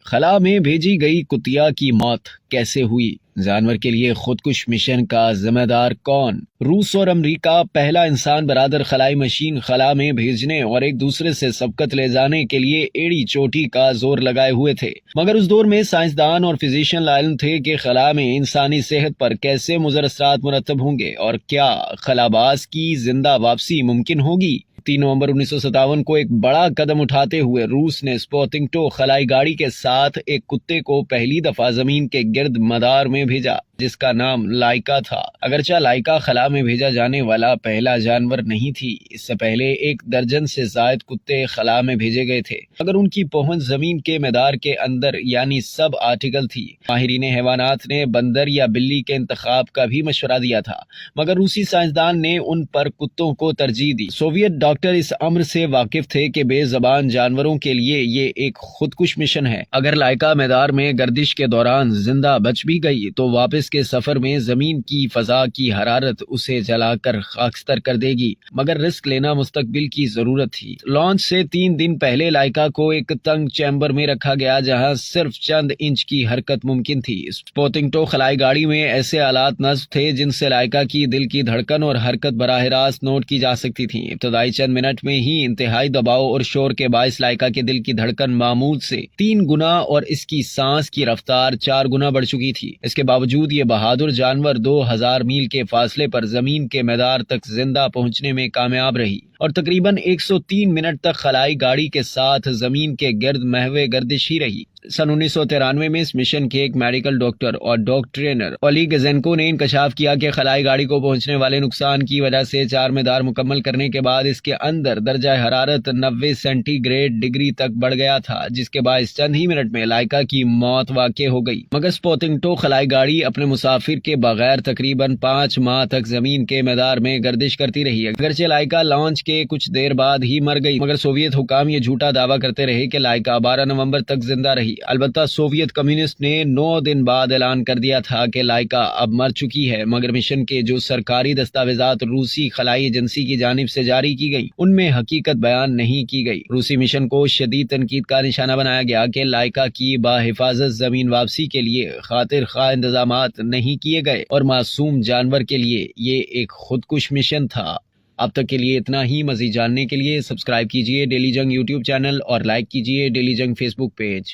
خلا میں بھیجی گئی کتیا کی موت کیسے ہوئی؟ جانور کے لیے خودکش مشن کا ذمہ دار کون؟ روس اور امریکہ پہلا انسان برادر خلائی مشین خلا میں بھیجنے اور ایک دوسرے سے سبقت لے جانے کے لیے ایڑی چوٹی کا زور لگائے ہوئے تھے، مگر اس دور میں سائنسدان اور فزیشین لا علم تھے کہ خلا میں انسانی صحت پر کیسے مضر اثرات مرتب ہوں گے اور کیا خلاباز کی زندہ واپسی ممکن ہوگی۔ 3 نومبر 1957 کو ایک بڑا قدم اٹھاتے ہوئے روس نے سپوتنک 2 خلائی گاڑی کے ساتھ ایک کتے کو پہلی دفعہ زمین کے گرد مدار میں بھیجا، جس کا نام لائکا تھا۔ اگرچہ لائکا خلا میں بھیجا جانے والا پہلا جانور نہیں تھی، اس سے پہلے 1 درجن سے زائد کتے خلا میں بھیجے گئے تھے، مگر ان کی پہنچ زمین کے مدار کے اندر یعنی سب آرٹیکل تھی۔ ماہرین حیوانات نے بندر یا بلی کے انتخاب کا بھی مشورہ دیا تھا، مگر روسی سائنسدان نے ان پر کتوں کو ترجیح دی۔ سوویت ڈاکٹر اس امر سے واقف تھے کہ بے زبان جانوروں کے لیے یہ ایک خودکش مشن ہے۔ اگر لائکا میدار میں گردش کے دوران زندہ بچ بھی گئی تو واپس کے سفر میں زمین کی فضا کی حرارت اسے جلا کر خاکستر کر دے گی، مگر رسک لینا مستقبل کی ضرورت تھی۔ لانچ سے 3 دن پہلے لائکا کو ایک تنگ چیمبر میں رکھا گیا جہاں صرف چند انچ کی حرکت ممکن تھی۔ سپوتنک 2 خلائی گاڑی میں ایسے آلات نصب تھے جن سے لائکا کی دل کی دھڑکن اور حرکت براہ راست نوٹ کی جا سکتی تھی۔ ابتدائی چند منٹ میں ہی انتہائی دباؤ اور شور کے باعث لائکا کے دل کی دھڑکن معمول سے 3 گنا اور اس کی سانس کی رفتار 4 گنا بڑھ چکی تھی۔ اس کے باوجود یہ بہادر جانور 2000 میل کے فاصلے پر زمین کے مدار تک زندہ پہنچنے میں کامیاب رہی اور تقریباً 103 منٹ تک خلائی گاڑی کے ساتھ زمین کے گرد محو گردش ہی رہی۔ سن 1993 میں اس مشن کے ایک میڈیکل ڈاکٹر اور ڈاگ ٹرینر اولی گزینکو نے انکشاف کیا کہ خلائی گاڑی کو پہنچنے والے نقصان کی وجہ سے 4 مدار مکمل کرنے کے بعد اس کے اندر درجہ حرارت 90 سینٹی گریڈ ڈگری تک بڑھ گیا تھا، جس کے باعث چند ہی منٹ میں لائکا کی موت واقع ہو گئی۔ مگر سپوتنک 2 خلائی گاڑی اپنے مسافر کے بغیر تقریباً 5 ماہ تک زمین کے مدار میں گردش کرتی رہی۔ اگرچہ لائکا لانچ کے کچھ دیر بعد ہی مر گئی، مگر سوویت حکام یہ جھوٹا دعویٰ کرتے رہے کہ لائکا 12 نومبر تک زندہ رہی۔ البتہ سوویت کمیونسٹ نے 9 دن بعد اعلان کر دیا تھا کہ لائکا اب مر چکی ہے، مگر مشن کے جو سرکاری دستاویزات روسی خلائی ایجنسی کی جانب سے جاری کی گئی ان میں حقیقت بیان نہیں کی گئی۔ روسی مشن کو شدید تنقید کا نشانہ بنایا گیا کہ لائکا کی باحفاظت زمین واپسی کے لیے خاطر خواہ انتظامات نہیں کیے گئے اور معصوم جانور کے لیے یہ ایک خودکش مشن تھا۔ اب تک کے لیے اتنا ہی۔ مزید جاننے کے لیے سبسکرائب کیجیے ڈیلی جنگ یوٹیوب چینل اور لائک کیجیے ڈیلی جنگ فیس بک پیج۔